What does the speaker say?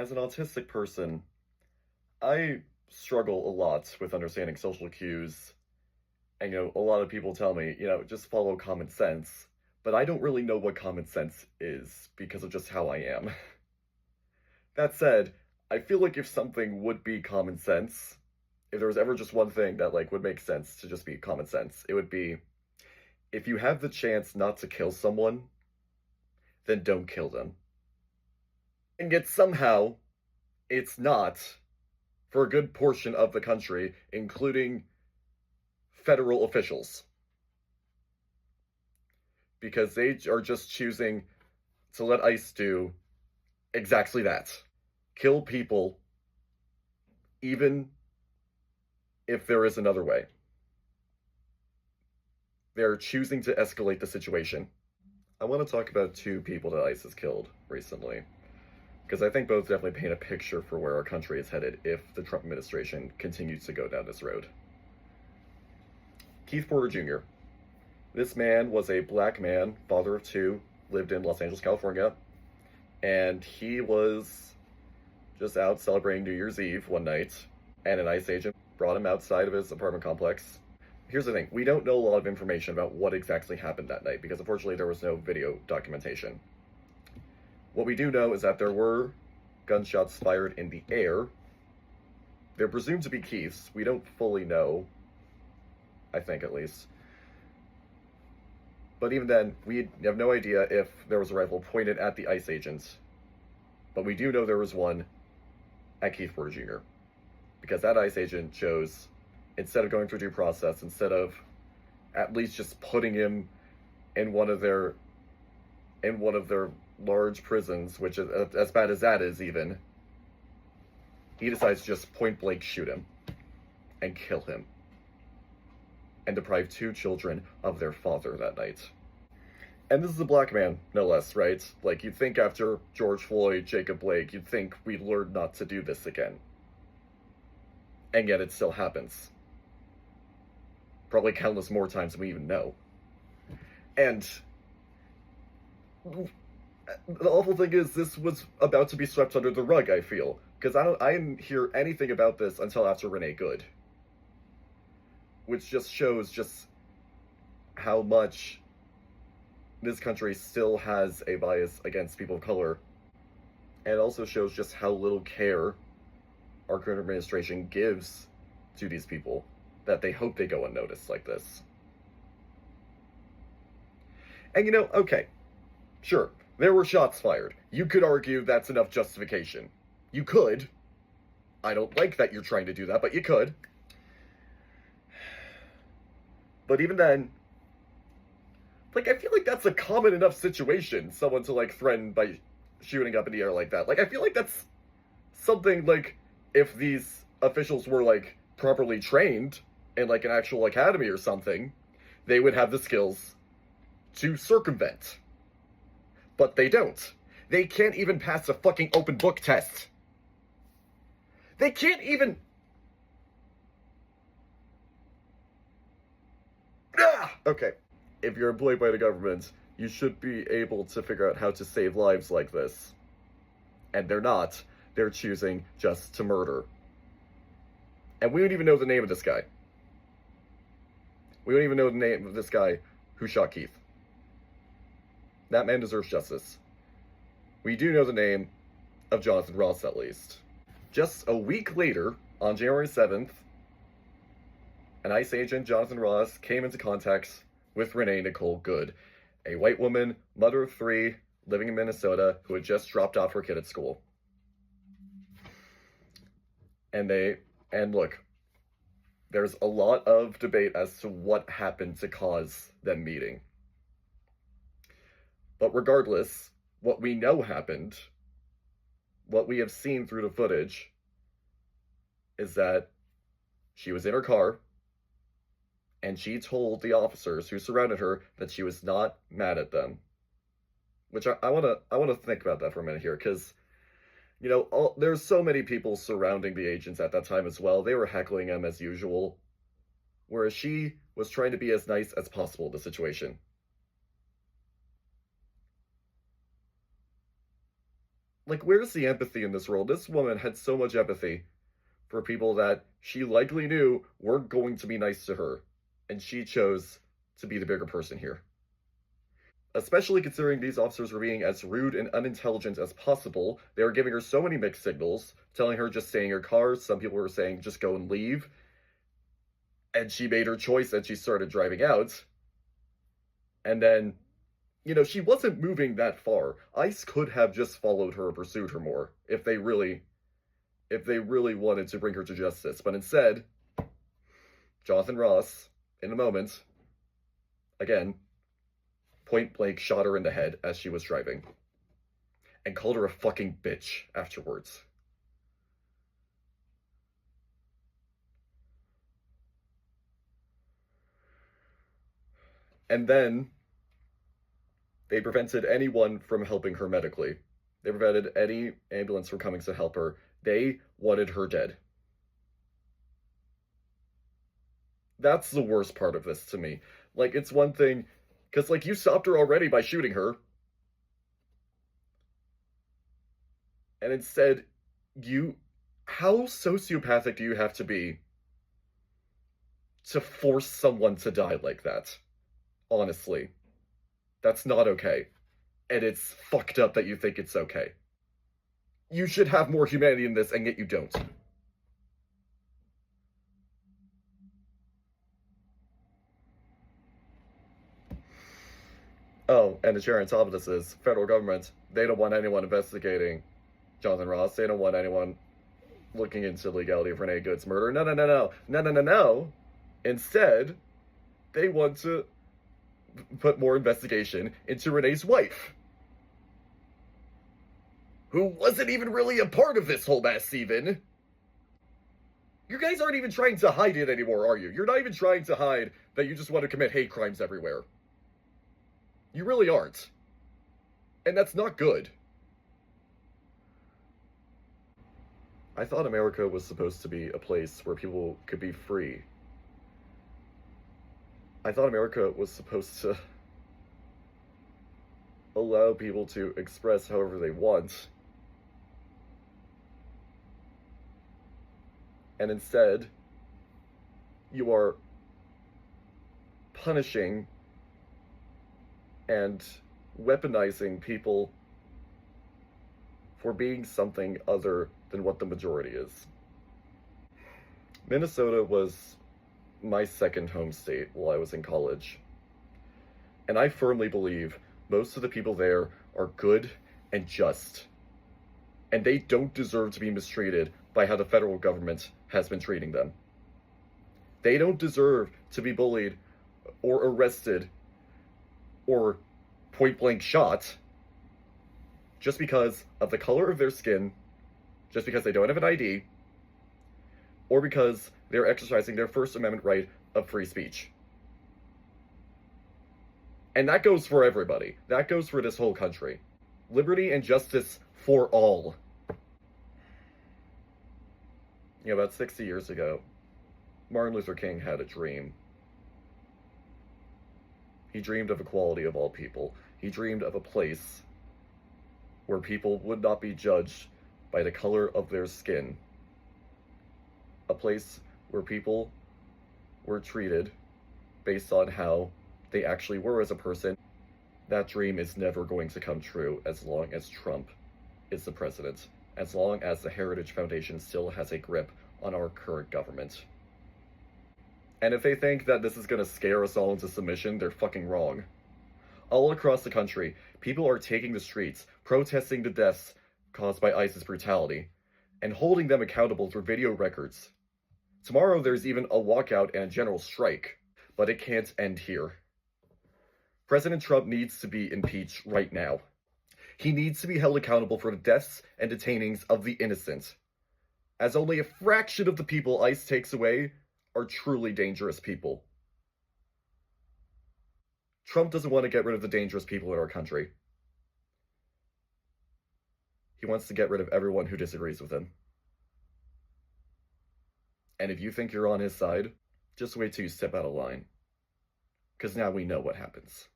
As an autistic person, I struggle a lot with understanding social cues. And, a lot of people tell me, just follow common sense. But I don't really know what common sense is because of just how I am. That said, I feel like if something would be common sense, if there was ever just one thing that would make sense to just be common sense, it would be if you have the chance not to kill someone, then don't kill them. And yet somehow it's not for a good portion of the country, including federal officials, because they are just choosing to let ICE do exactly that. Kill people, even if there is another way. They're choosing to escalate the situation. I want to talk about two people that ICE has killed recently, because I think both definitely paint a picture for where our country is headed if the Trump administration continues to go down this road. Keith Porter Jr. This man was a black man, father of two, lived in Los Angeles, California, and he was just out celebrating New Year's Eve one night, and an ICE agent brought him outside of his apartment complex. Here's the thing, we don't know a lot of information about what exactly happened that night, because unfortunately there was no video documentation. What we do know is that there were gunshots fired in the air. They're presumed to be Keith's. We don't fully know, I think at least. But even then, we have no idea if there was a rifle pointed at the ICE agent. But we do know there was one at Keith Porter Jr. Because that ICE agent chose, instead of going through due process, instead of at least just putting him in one of their large prisons, which is as bad as that is even, he decides to just point blank shoot him and kill him and deprive two children of their father that night. And this is a black man, no less, right? Like, you'd think after George Floyd, Jacob Blake, you'd think we'd learn not to do this again. And yet it still happens. Probably countless more times than we even know. And the awful thing is, this was about to be swept under the rug, I feel. Because I didn't hear anything about this until after Renee Good. Which just shows just how much this country still has a bias against people of color. And it also shows just how little care our current administration gives to these people, that they hope they go unnoticed like this. And okay, sure, there were shots fired. You could argue that's enough justification. You could. I don't like that you're trying to do that, but you could. But even then, I feel like that's a common enough situation, someone to, threaten by shooting up in the air like that. I feel like that's something, if these officials were, properly trained in, an actual academy or something, they would have the skills to circumvent. But they don't. They can't even pass a fucking open book test. They can't even... Okay. If you're employed by the government, you should be able to figure out how to save lives like this. And they're not. They're choosing just to murder. And we don't even know the name of this guy. We don't even know the name of this guy who shot Keith. That man deserves justice. We do know the name of Jonathan Ross, at least. Just a week later, on January 7th, an ICE agent, Jonathan Ross, came into contact with Renee Nicole Good, a white woman, mother of three, living in Minnesota, who had just dropped off her kid at school. And look, there's a lot of debate as to what happened to cause them meeting. But regardless, what we know happened, what we have seen through the footage, is that she was in her car, and she told the officers who surrounded her that she was not mad at them. Which I want to think about that for a minute here, because, there's so many people surrounding the agents at that time as well. They were heckling them as usual, whereas she was trying to be as nice as possible in the situation. Like, where's the empathy in this world? This woman had so much empathy for people that she likely knew weren't going to be nice to her, and she chose to be the bigger person here. Especially considering these officers were being as rude and unintelligent as possible. They were giving her so many mixed signals, telling her just stay in your car. Some people were saying just go and leave. And she made her choice and she started driving out. And then, she wasn't moving that far. ICE could have just followed her or pursued her more if they really wanted to bring her to justice. But instead, Jonathan Ross, in a moment, again, point blank shot her in the head as she was driving and called her a fucking bitch afterwards. And then they prevented anyone from helping her medically. They prevented any ambulance from coming to help her. They wanted her dead. That's the worst part of this to me. Like, it's one thing, because, like, you stopped her already by shooting her. And instead, how sociopathic do you have to be to force someone to die like that? Honestly, that's not okay. And it's fucked up that you think it's okay. You should have more humanity in this, and yet you don't. Oh, and the cherry on top of this is federal government. They don't want anyone investigating Jonathan Ross. They don't want anyone looking into the legality of Renee Good's murder. No, no, no, no. No, no, no, no. Instead, they want to put more investigation into Renee's wife, who wasn't even really a part of this whole mess, even. You guys aren't even trying to hide it anymore, are you? You're not even trying to hide that you just want to commit hate crimes everywhere. You really aren't. And that's not good. I thought America was supposed to be a place where people could be free. I thought America was supposed to allow people to express however they want. And instead, you are punishing and weaponizing people for being something other than what the majority is. Minnesota was my second home state while I was in college. And I firmly believe most of the people there are good and just. And they don't deserve to be mistreated by how the federal government has been treating them. They don't deserve to be bullied or arrested or point blank shot just because of the color of their skin, just because they don't have an ID, or because they're exercising their First Amendment right of free speech. And that goes for everybody. That goes for this whole country. Liberty and justice for all. About 60 years ago, Martin Luther King had a dream. He dreamed of equality of all people. He dreamed of a place where people would not be judged by the color of their skin. A place where people were treated based on how they actually were as a person. That dream is never going to come true as long as Trump is the president, as long as the Heritage Foundation still has a grip on our current government. And if they think that this is going to scare us all into submission, they're fucking wrong. All across the country, people are taking the streets, protesting the deaths caused by ISIS brutality, and holding them accountable through video records. Tomorrow there's even a walkout and a general strike, but it can't end here. President Trump needs to be impeached right now. He needs to be held accountable for the deaths and detainings of the innocent, as only a fraction of the people ICE takes away are truly dangerous people. Trump doesn't want to get rid of the dangerous people in our country. He wants to get rid of everyone who disagrees with him. And if you think you're on his side, just wait till you step out of line. Because now we know what happens.